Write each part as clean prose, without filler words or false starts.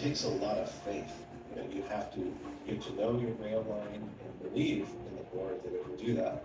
takes a lot of faith. You have to get to know your rail line and believe in the board that it will do that.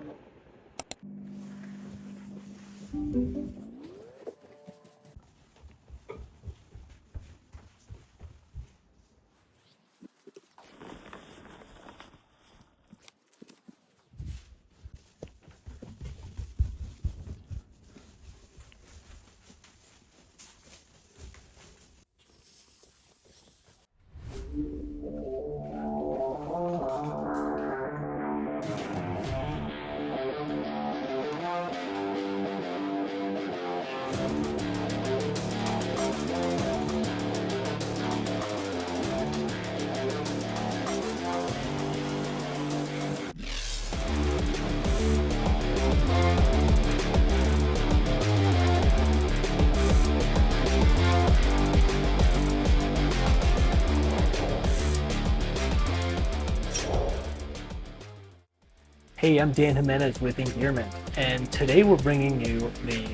Hey, I'm Dan Jimenez with Engearment, and today we're bringing you the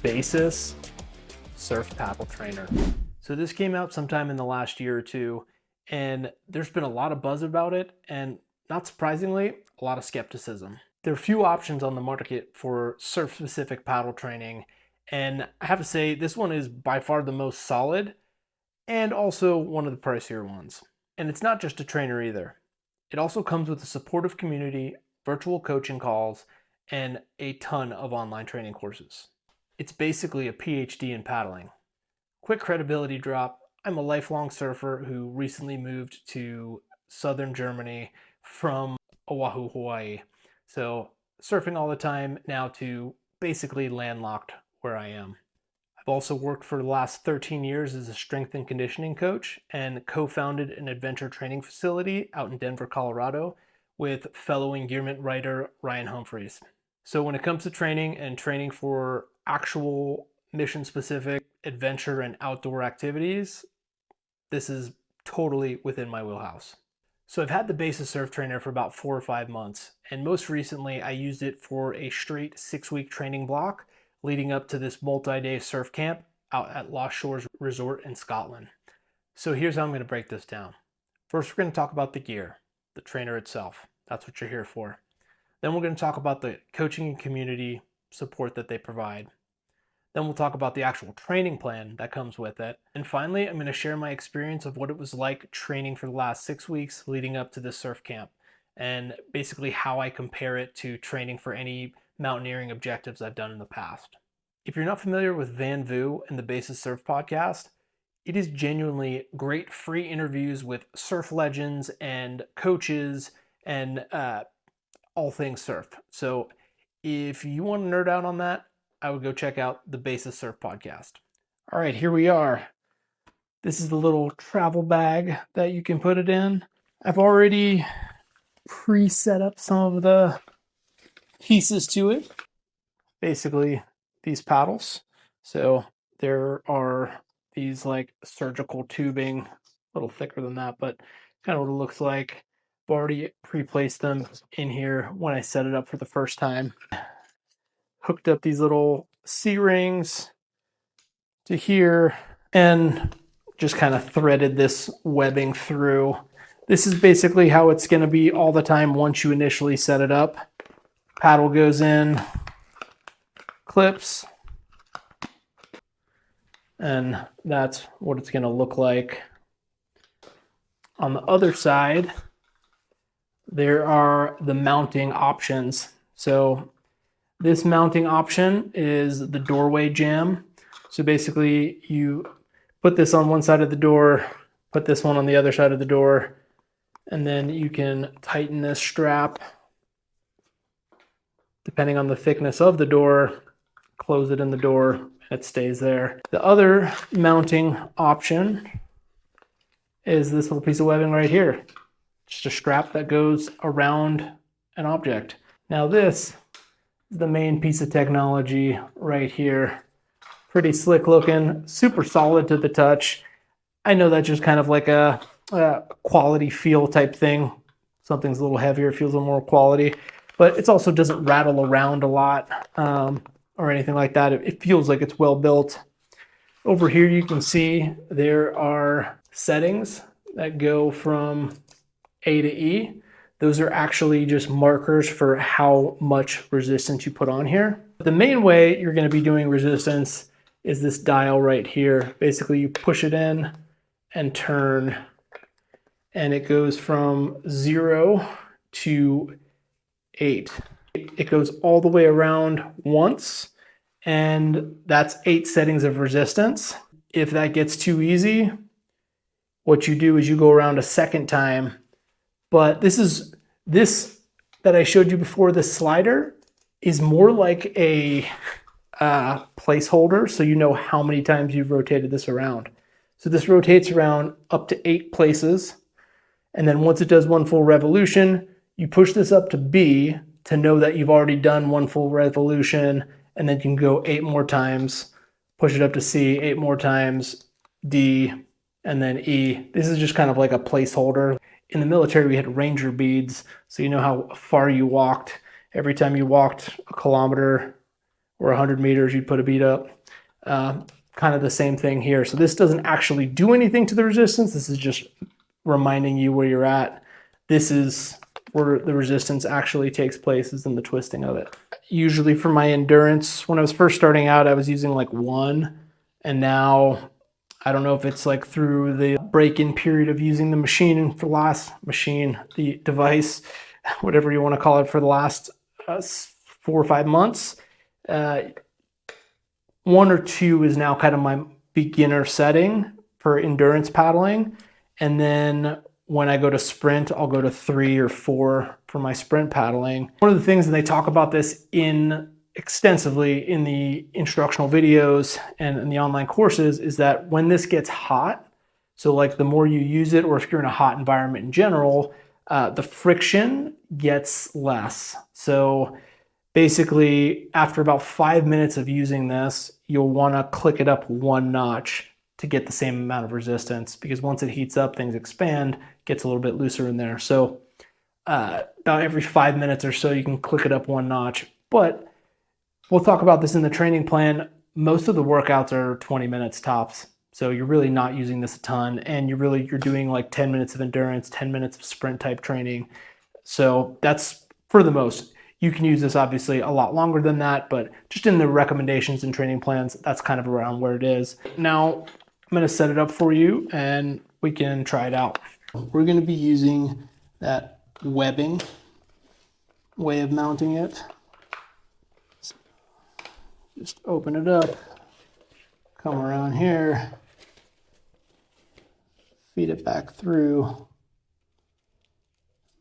Basis Surf Paddle Trainer. So this came out sometime in the last year or two, and there's been a lot of buzz about it, and not surprisingly, a lot of skepticism. There are few options on the market for surf-specific paddle training, and I have to say this one is by far the most solid, and also one of the pricier ones. And it's not just a trainer either. It also comes with a supportive community, virtual coaching calls, and a ton of online training courses. It's basically a PhD in paddling. Quick credibility drop. I'm a lifelong surfer who recently moved to southern Germany from Oahu, Hawaii. So surfing all the time now to basically landlocked where I am. I've also worked for the last 13 years as a strength and conditioning coach and co-founded an adventure training facility out in Denver, Colorado with fellow Engearment writer Ryan Humphreys. So when it comes to training and training for actual mission-specific adventure and outdoor activities, this is totally within my wheelhouse. So I've had the Basis Surf Trainer for about 4 or 5 months, and most recently I used it for a straight 6-week training block leading up to this multi-day surf camp out at Lost Shores Resort in Scotland. So here's how I'm going to break this down. First, we're going to talk about the gear, the trainer itself. That's what you're here for. Then we're going to talk about the coaching and community support that they provide. Then we'll talk about the actual training plan that comes with it. And finally, I'm going to share my experience of what it was like training for the last 6 weeks leading up to this surf camp, and basically how I compare it to training for any mountaineering objectives I've done in the past. If you're not familiar with Van Vu and the Basis Surf podcast, it is genuinely great free interviews with surf legends and coaches and all things surf. So if you want to nerd out on that, I would go check out the Basis Surf podcast. All right, here we are. This is the little travel bag that you can put it in. I've already pre-set up some of the pieces to it. Basically, these paddles. So there are these like surgical tubing, a little thicker than that, but kind of what it looks like. I've already pre-placed them in here when I set it up for the first time. Hooked up these little C-rings to here and just kind of threaded this webbing through. This is basically how it's going to be all the time once you initially set it up. Paddle goes in, clips, and that's what it's going to look like. On the other side, there are the mounting options. So this mounting option is the doorway jam. So basically you put this on one side of the door, put this one on the other side of the door, and then you can tighten this strap depending on the thickness of the door, close it in the door, and it stays there. The other mounting option is this little piece of webbing right here. Just a strap that goes around an object. Now this is the main piece of technology right here. Pretty slick looking, super solid to the touch. I know that's just kind of like a quality feel type thing. Something's a little heavier, feels a little more quality. But it also doesn't rattle around a lot or anything like that. It feels like it's well built. Over here you can see there are settings that go from A to E. Those are actually just markers for how much resistance you put on here. The main way you're going to be doing resistance is this dial right here. Basically you push it in and turn, and it goes from 0 to 8. It goes all the way around once, and that's 8 settings of resistance. If that gets too easy, what you do is you go around a second time. But this that I showed you before, the slider, is more like a placeholder, so you know how many times you've rotated this around. So this rotates around up to 8 places, and then once it does one full revolution, you push this up to B to know that you've already done one full revolution, and then you can go 8 more times, push it up to C, 8 more times, D, and then E. This is just kind of like a placeholder. In the military, we had ranger beads, so you know how far you walked. Every time you walked a kilometer or 100 meters, you'd put a bead up. Kind of the same thing here. So this doesn't actually do anything to the resistance. This is just reminding you where you're at. This is where the resistance actually takes place, is in the twisting of it. Usually for my endurance, when I was first starting out, I was using like 1, and now I don't know if it's like through the break-in period of using the machine for the last the device, whatever you want to call it, for the last 4 or 5 months. 1 or 2 is now kind of my beginner setting for endurance paddling. And then when I go to sprint, I'll go to 3 or 4 for my sprint paddling. One of the things, and they talk about this extensively in the instructional videos and in the online courses, is that when this gets hot, so like the more you use it, or if you're in a hot environment in general, the friction gets less. So basically, after about 5 minutes of using this, you'll want to click it up 1 notch to get the same amount of resistance, because once it heats up, things expand, gets a little bit looser in there. So about every 5 minutes or so, you can click it up 1 notch. But we'll talk about this in the training plan. Most of the workouts are 20 minutes tops. So you're really not using this a ton, and you're doing like 10 minutes of endurance, 10 minutes of sprint type training. So that's for the most. You can use this obviously a lot longer than that, but just in the recommendations and training plans, that's kind of around where it is. Now, I'm going to set it up for you and we can try it out. We're going to be using that webbing way of mounting it. Just open it up, come around here, feed it back through.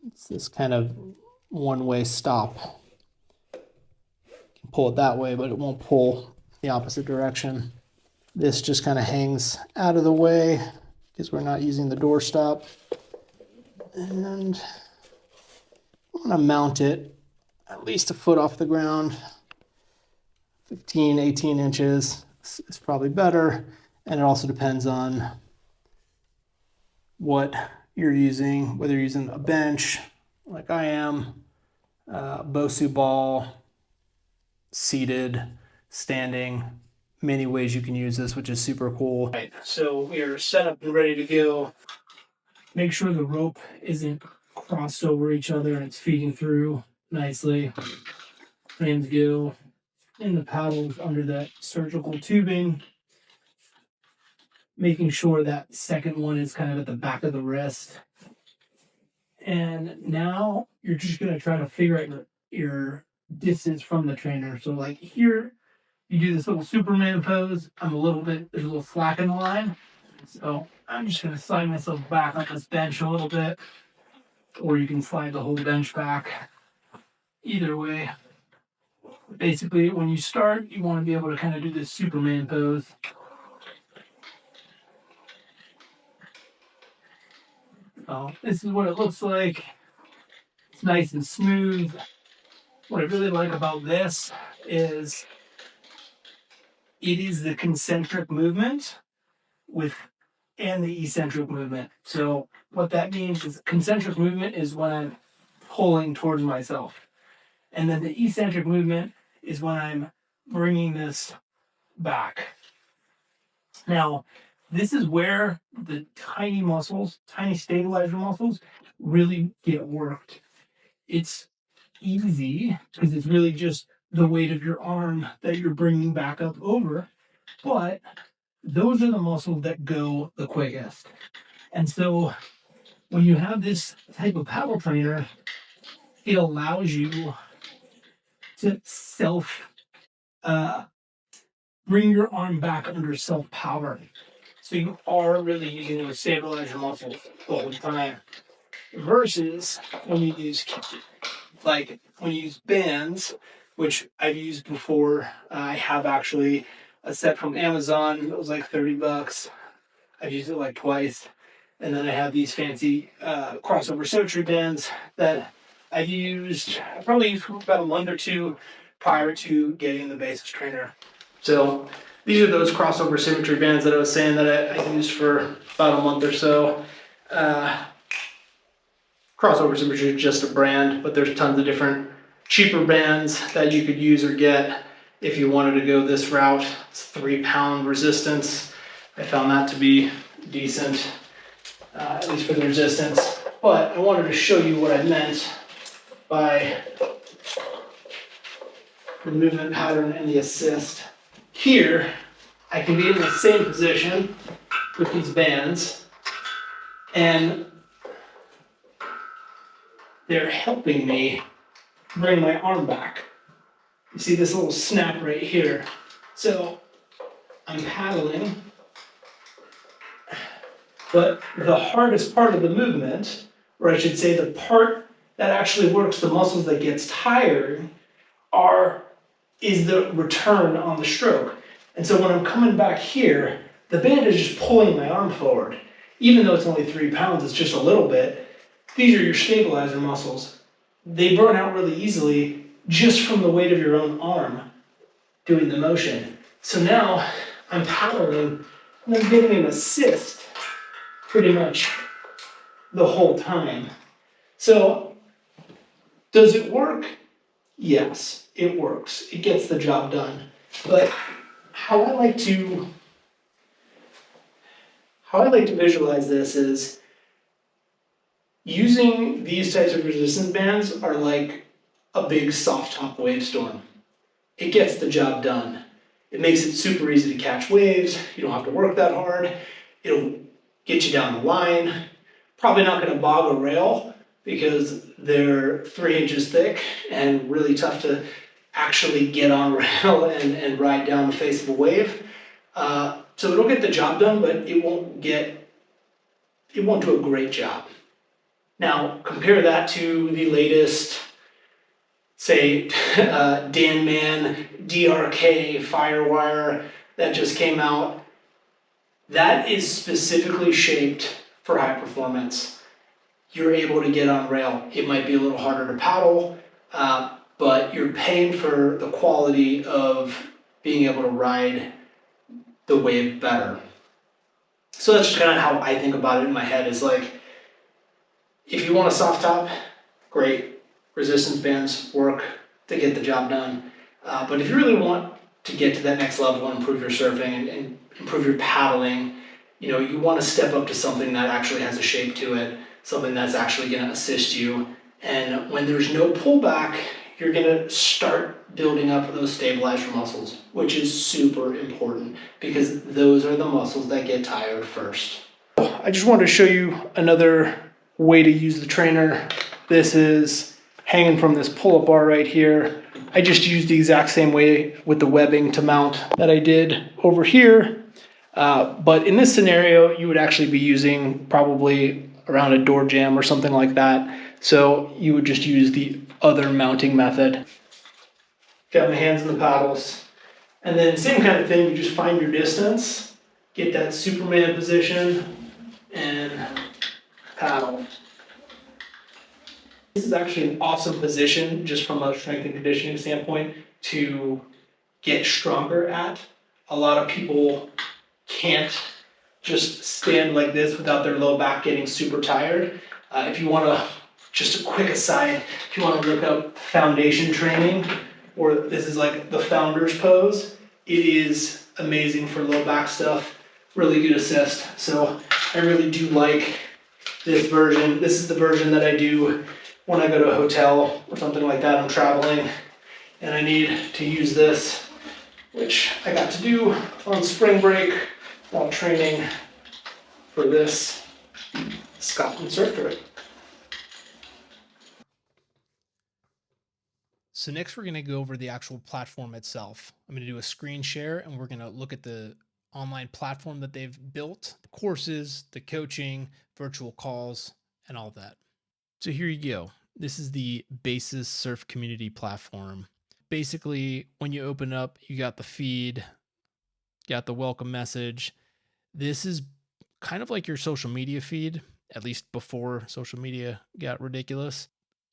It's this kind of one-way stop. You can pull it that way, but it won't pull the opposite direction. This just kind of hangs out of the way because we're not using the door stop. And I want to mount it at least a foot off the ground. 15, 18 inches is probably better. And it also depends on what you're using, whether you're using a bench like I am, Bosu ball, seated, standing, many ways you can use this, which is super cool. Right, so we are set up and ready to go. Make sure the rope isn't crossed over each other and it's feeding through nicely. Frames go in the paddles under that surgical tubing. Making sure that second one is kind of at the back of the wrist. And now you're just going to try to figure out your distance from the trainer. So like here, you do this little Superman pose. There's a little slack in the line. So I'm just going to slide myself back on this bench a little bit. Or you can slide the whole bench back. Either way. Basically, when you start, you want to be able to kind of do this Superman pose. So this is what it looks like. It's nice and smooth. What I really like about this is it is the concentric movement and the eccentric movement. So what that means is concentric movement is when I'm pulling towards myself. And then the eccentric movement is when I'm bringing this back. Now, this is where the tiny muscles, tiny stabilizer muscles, really get worked. It's easy because it's really just the weight of your arm that you're bringing back up over, but those are the muscles that go the quickest. And so when you have this type of paddle trainer, it allows you to uh, bring your arm back under self power. So you are really using those stabilizer muscles the whole time. Versus when you use bands, which I've used before. I have actually a set from Amazon. It was like $30. I've used it like twice. And then I have these fancy crossover symmetry bands that I probably used for about a month or two prior to getting the basis trainer. So these are those crossover symmetry bands that I was saying that I used for about a month or so. Crossover symmetry is just a brand, but there's tons of different cheaper bands that you could use or get if you wanted to go this route. It's 3-pound resistance. I found that to be decent, at least for the resistance. But I wanted to show you what I meant by the movement pattern and the assist. Here, I can be in the same position with these bands, and they're helping me bring my arm back. You see this little snap right here. So I'm paddling, but the hardest part of the movement, or I should say the part that actually works the muscles that gets tired, is the return on the stroke. And so when I'm coming back here, the band is just pulling my arm forward. Even though it's only 3 pounds, it's just a little bit. These are your stabilizer muscles. They burn out really easily just from the weight of your own arm doing the motion. So now I'm paddling and I'm getting an assist pretty much the whole time. So does it work? Yes, it works. It gets the job done. But how I like to visualize this is using these types of resistance bands are like a big soft top wave storm. It gets the job done. It makes it super easy to catch waves. You don't have to work that hard. It'll get you down the line. Probably not going to bog a rail because they're 3 inches thick and really tough to actually get on rail and ride down the face of a wave. So it'll get the job done, but it won't do a great job. Now, compare that to the latest, say, Danman DRK Firewire that just came out. That is specifically shaped for high performance. You're able to get on rail. It might be a little harder to paddle, but you're paying for the quality of being able to ride the wave better. So that's just kind of how I think about it in my head, is like, if you want a soft top, great. Resistance bands work to get the job done. But if you really want to get to that next level and improve your surfing and improve your paddling, you want to step up to something that actually has a shape to it, something that's actually going to assist you. And when there's no pullback, you're going to start building up those stabilizer muscles, which is super important because those are the muscles that get tired first. I just wanted to show you another way to use the trainer. This is hanging from this pull-up bar right here. I just used the exact same way with the webbing to mount that I did over here. But in this scenario, you would actually be using probably around a door jamb or something like that. So you would just use the other mounting method. Got my hands in the paddles. And then same kind of thing, you just find your distance, get that Superman position, and paddle. This is actually an awesome position just from a strength and conditioning standpoint to get stronger at. A lot of people can't just stand like this without their low back getting super tired. If you want to, just a quick aside, if you want to look up foundation training, or this is like the founder's pose, it is amazing for low back stuff. really good assist. So I really do like this version. This is the version that I do when I go to a hotel or something like that. I'm traveling and I need to use this, which I got to do on spring break while training for this Scotland surf trip. So next we're going to go over the actual platform itself. I'm going to do a screen share and we're going to look at the online platform that they've built, the courses, the coaching, virtual calls, and all that. So here you go. This is the Basis Surf Community platform. Basically, when you open up, you got the feed, got the welcome message. This is kind of like your social media feed, at least before social media got ridiculous.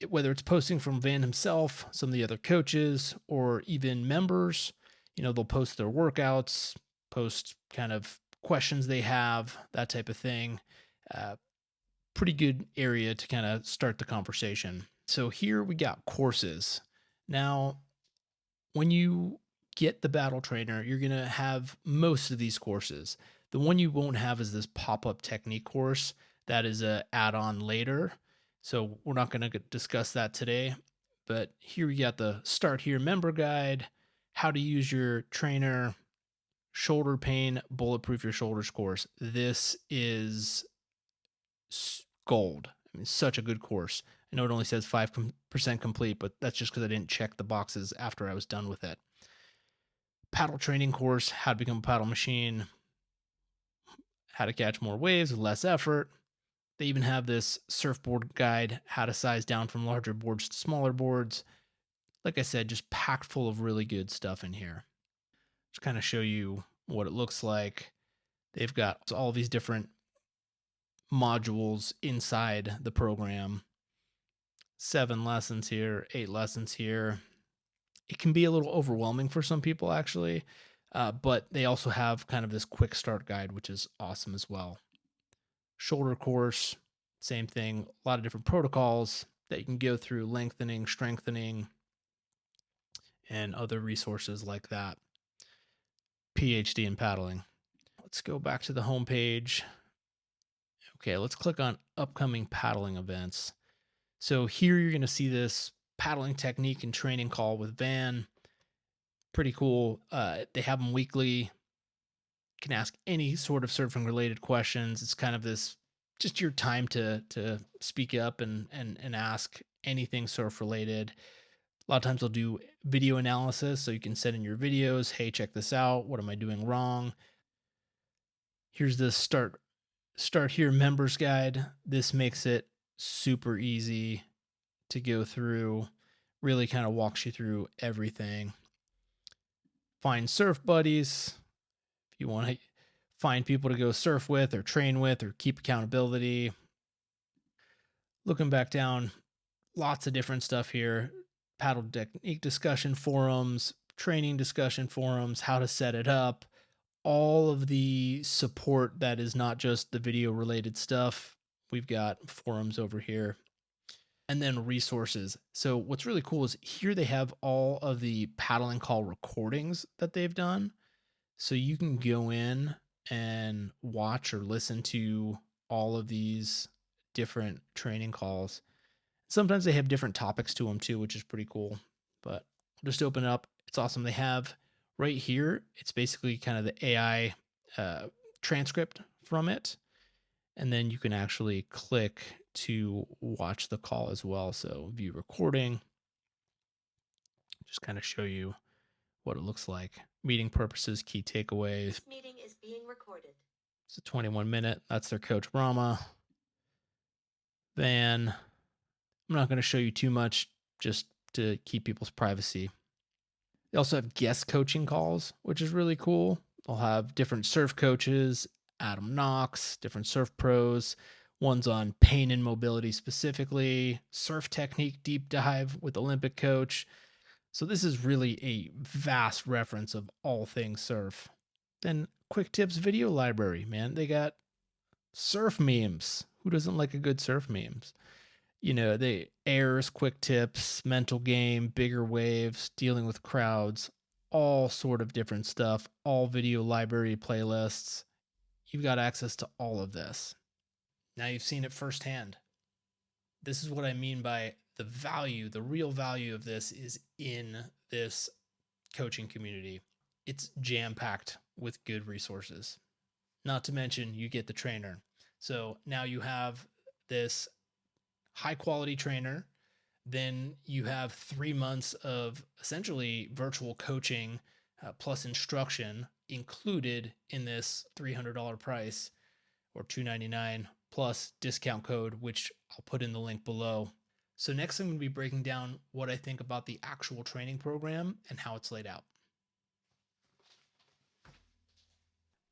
Whether it's posting from Van himself, some of the other coaches, or even members, they'll post their workouts, post kind of questions they have, that type of thing. Pretty good area to kind of start the conversation. So here we got courses. Now, when you get the battle trainer, you're going to have most of these courses. The one you won't have is this pop-up technique course. That is a add-on later. So we're not going to discuss that today. But here we got the Start Here member guide, how to use your trainer, shoulder pain, bulletproof your shoulders course. This is gold. I mean, such a good course. I know it only says 5% complete, but that's just because I didn't check the boxes after I was done with it. Paddle training course, how to become a paddle machine, how to catch more waves with less effort. They even have this surfboard guide, how to size down from larger boards to smaller boards. Like I said, just packed full of really good stuff in here. Just kind of show you what it looks like. They've got all these different modules inside the program. 7 lessons here, 8 lessons here. It can be a little overwhelming for some people, actually, but they also have kind of this quick start guide, which is awesome as well. Shoulder course, same thing. A lot of different protocols that you can go through, lengthening, strengthening, and other resources like that. PhD in paddling. Let's go back to the home page. Okay, let's click on upcoming paddling events. So here you're going to see this paddling technique and training call with Van. Pretty cool. They have them weekly. You can ask any sort of surfing related questions. It's kind of this, just your time to speak up and ask anything surf related. A lot of times they'll do video analysis, so you can send in your videos. Hey, check this out. What am I doing wrong? Here's the start here members guide. This makes it super easy to go through. Really kind of walks you through everything. Find surf buddies. If you want to find people to go surf with or train with or keep accountability. Looking back down, lots of different stuff here. Paddle technique discussion forums, training discussion forums, how to set it up, all of the support that is not just the video related stuff. We've got forums over here. And then resources. So what's really cool is here they have all of the paddling call recordings that they've done. So you can go in and watch or listen to all of these different training calls. Sometimes they have different topics to them too, which is pretty cool. But just open it up. It's awesome. They have right here, it's basically kind of the AI transcript from it. And then you can actually click to watch the call as well. So view recording, just kind of show you what it looks like. Meeting purposes, key takeaways. This meeting is being recorded. It's a 21-minute. That's their coach, Brahma. Van. I'm not going to show you too much just to keep people's privacy. They also have guest coaching calls, which is really cool. They'll have different surf coaches, Adam Knox, different surf pros, ones on pain and mobility specifically, surf technique deep dive with Olympic coach. So this is really a vast reference of all things surf. Then quick tips video library, man. They got surf memes. Who doesn't like a good surf memes? They airs, quick tips, mental game, bigger waves, dealing with crowds, all sort of different stuff, all video library playlists. you've got access to all of this. Now you've seen it firsthand. This is what I mean by the value, the real value of this is in this coaching community. It's jam-packed with good resources. Not to mention you get the trainer. So now you have this high quality trainer. Then you have 3 months of essentially virtual coaching plus instruction included in this $300 price, or $299 plus discount code, which I'll put in the link below. So next I'm going to be breaking down what I think about the actual training program and how it's laid out.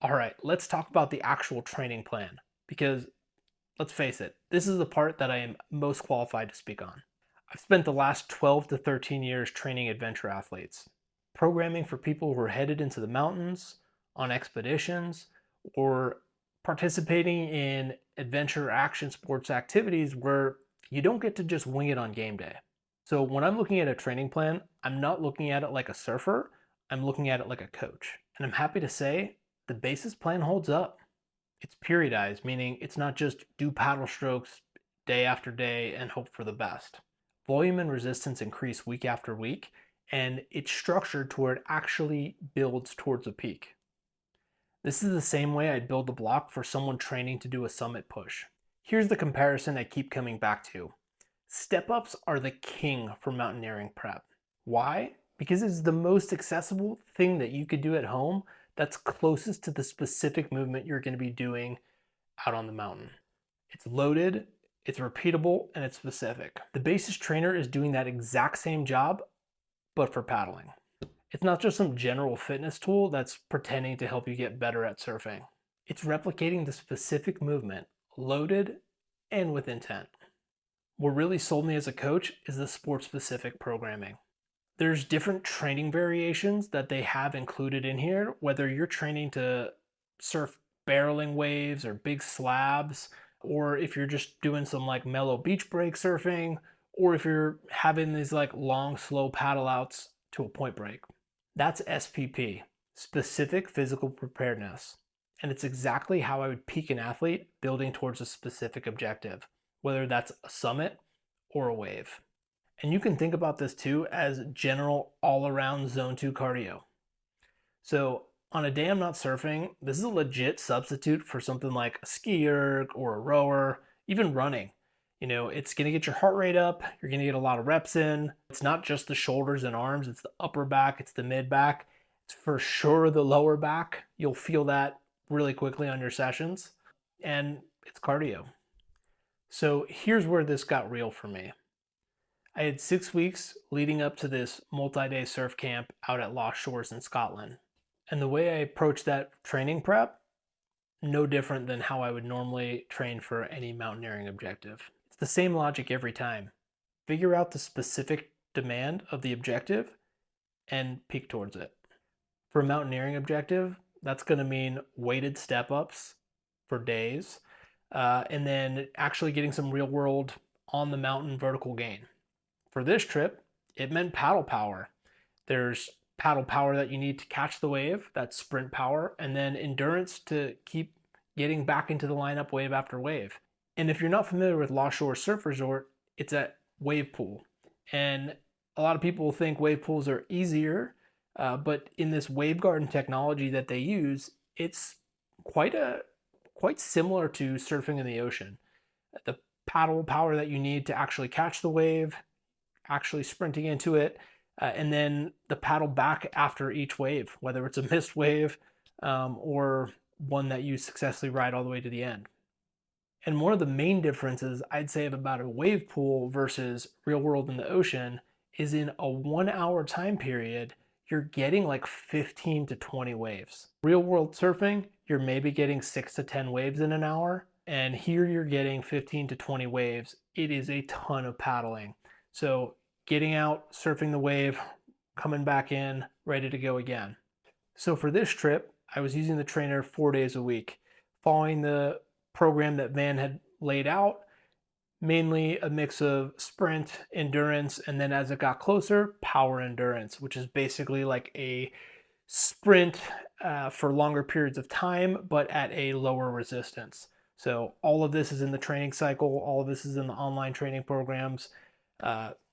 All right, let's talk about the actual training plan, because let's face it, this is the part that I am most qualified to speak on. I've spent the last 12 to 13 years training adventure athletes, programming for people who are headed into the mountains, on expeditions, or participating in adventure action sports activities where you don't get to just wing it on game day. So when I'm looking at a training plan, I'm not looking at it like a surfer, I'm looking at it like a coach. And I'm happy to say the basis plan holds up. It's periodized, meaning it's not just do paddle strokes day after day and hope for the best. Volume and resistance increase week after week, and it's structured to where it actually builds towards a peak. This is the same way I'd build a block for someone training to do a summit push. Here's the comparison I keep coming back to. Step-ups are the king for mountaineering prep. Why? Because it's the most accessible thing that you could do at home that's closest to the specific movement you're going to be doing out on the mountain. It's loaded, it's repeatable, and it's specific. The basis trainer is doing that exact same job, but for paddling. It's not just some general fitness tool that's pretending to help you get better at surfing. It's replicating the specific movement, loaded and with intent. What really sold me as a coach is the sport-specific programming. There's different training variations that they have included in here, whether you're training to surf barreling waves or big slabs, or if you're just doing some like mellow beach break surfing, or if you're having these like long, slow paddle outs to a point break. That's SPP, specific physical preparedness. And it's exactly how I would peak an athlete building towards a specific objective, whether that's a summit or a wave. And you can think about this too as general all-around zone 2 cardio. So on a day I'm not surfing, this is a legit substitute for something like a ski erg or a rower, even running. You know, it's going to get your heart rate up, you're going to get a lot of reps in. It's not just the shoulders and arms, it's the upper back, it's the mid back, it's for sure the lower back. You'll feel that really quickly on your sessions, and it's cardio. So here's where this got real for me. I had 6 weeks leading up to this multi-day surf camp out at Lost Shores in Scotland. And the way I approached that training prep, no different than how I would normally train for any mountaineering objective. It's the same logic every time. Figure out the specific demand of the objective and peak towards it. For a mountaineering objective, that's going to mean weighted step-ups for days, and then actually getting some real-world on-the-mountain vertical gain. For this trip, it meant paddle power. There's paddle power that you need to catch the wave, that's sprint power, and then endurance to keep getting back into the lineup wave after wave. And if you're not familiar with Lost Shore Surf Resort, it's a wave pool. And a lot of people think wave pools are easier, but in this wave garden technology that they use, it's quite similar to surfing in the ocean. The paddle power that you need to actually catch the wave, actually sprinting into it, and then the paddle back after each wave, whether it's a missed wave or one that you successfully ride all the way to the end. And one of the main differences I'd say about a wave pool versus real world in the ocean is in a 1 hour time period, you're getting like 15 to 20 waves. Real world surfing, you're maybe getting 6 to 10 waves in an hour. And here you're getting 15 to 20 waves. It is a ton of paddling. So getting out, surfing the wave, coming back in, ready to go again. So for this trip, I was using the trainer 4 days a week, following the program that Van had laid out, mainly a mix of sprint, endurance, and then as it got closer, power endurance, which is basically like a sprint for longer periods of time, but at a lower resistance. So all of this is in the training cycle. All of this is in the online training programs.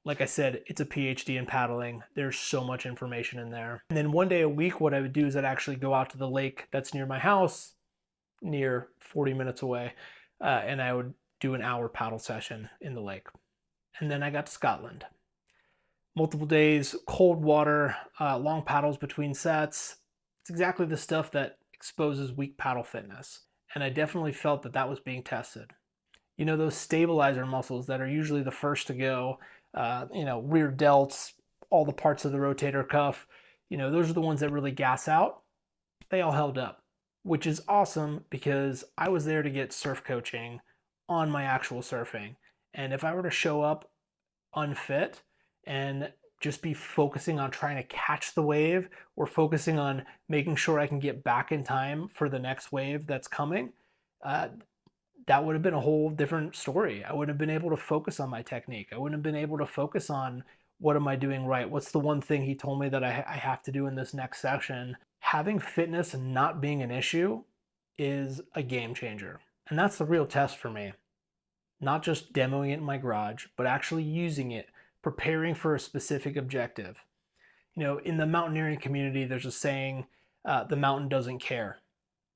Like I said, it's a PhD in paddling. There's so much information in there. And then one day a week, what I would do is I'd actually go out to the lake that's near my house, near 40 minutes away, and I would do an hour paddle session in the lake. And then I got to Scotland. Multiple days, cold water, long paddles between sets. It's exactly the stuff that exposes weak paddle fitness. And I definitely felt that that was being tested. You know, those stabilizer muscles that are usually the first to go, rear delts, all the parts of the rotator cuff, those are the ones that really gas out. They all held up, which is awesome because I was there to get surf coaching on my actual surfing. And if I were to show up unfit and just be focusing on trying to catch the wave or focusing on making sure I can get back in time for the next wave that's coming, that would have been a whole different story. I wouldn't have been able to focus on my technique. I wouldn't have been able to focus on what am I doing right? What's the one thing he told me that I have to do in this next session? Having fitness and not being an issue is a game changer. And that's the real test for me. Not just demoing it in my garage, but actually using it, preparing for a specific objective. In the mountaineering community, there's a saying, the mountain doesn't care.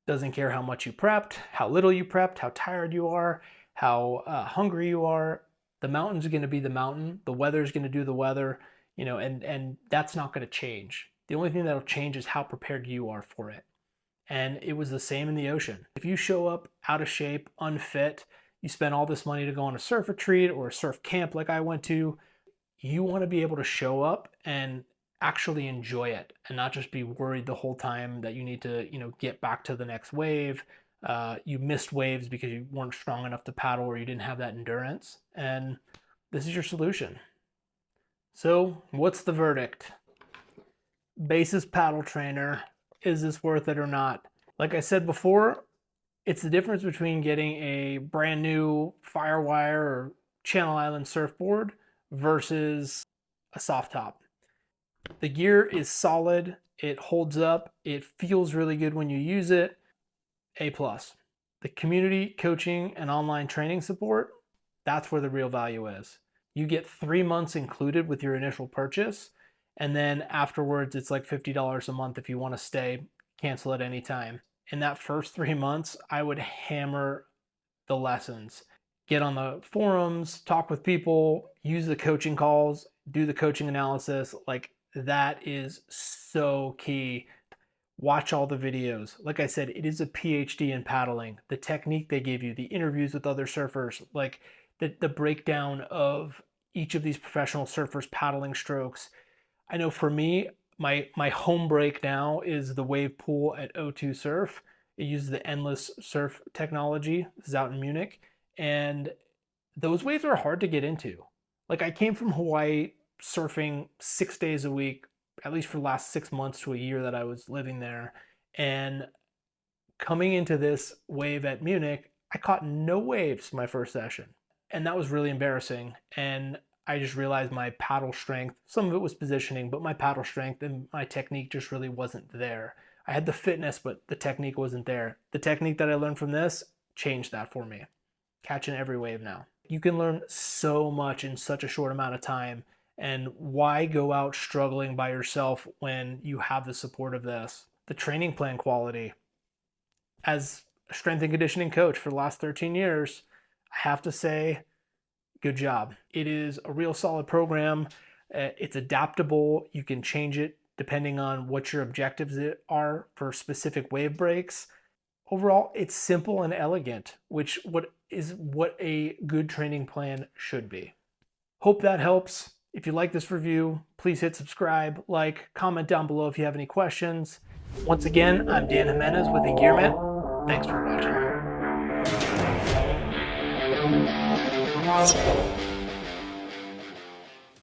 Doesn't care how much you prepped, how little you prepped, how tired you are, how hungry you are. The mountain's going to be the mountain. The weather's going to do the weather, and that's not going to change. The only thing that'll change is how prepared you are for it. And it was the same in the ocean. If you show up out of shape, unfit, you spend all this money to go on a surf retreat or a surf camp like I went to, you want to be able to show up and actually enjoy it and not just be worried the whole time that you need to, get back to the next wave. You missed waves because you weren't strong enough to paddle or you didn't have that endurance. And this is your solution. So what's the verdict? Basis paddle trainer. Is this worth it or not? Like I said before, it's the difference between getting a brand new Firewire or Channel Island surfboard versus a soft top. The gear is solid, it holds up, it feels really good when you use it, A+. The community coaching and online training support, that's where the real value is. You get 3 months included with your initial purchase, and then afterwards it's like $50 a month if you want to stay, cancel at any time. In that first 3 months, I would hammer the lessons. Get on the forums, talk with people, use the coaching calls, do the coaching analysis. Like, that is so key. Watch all the videos. Like I said, it is a PhD in paddling. The technique they give you, the interviews with other surfers, like the breakdown of each of these professional surfers' paddling strokes. I know for me, my home break now is the wave pool at O2 Surf. It uses the endless surf technology. This is out in Munich. And those waves are hard to get into. Like, I came from Hawaii surfing 6 days a week, at least for the last 6 months to a year that I was living there. And coming into this wave at Munich, I caught no waves my first session. And that was really embarrassing. And I just realized my paddle strength, some of it was positioning, but my paddle strength and my technique just really wasn't there. I had the fitness, but the technique wasn't there. The technique that I learned from this changed that for me. Catching every wave now. You can learn so much in such a short amount of time. And why go out struggling by yourself when you have the support of this? The training plan quality. As a strength and conditioning coach for the last 13 years, I have to say, good job. It is a real solid program. It's adaptable. You can change it depending on what your objectives are for specific wave breaks. Overall, it's simple and elegant, which is what a good training plan should be. Hope that helps. If you like this review, please hit subscribe, like, comment down below if you have any questions. Once again, I'm Dan Jimenez with Engearment. Thanks for watching.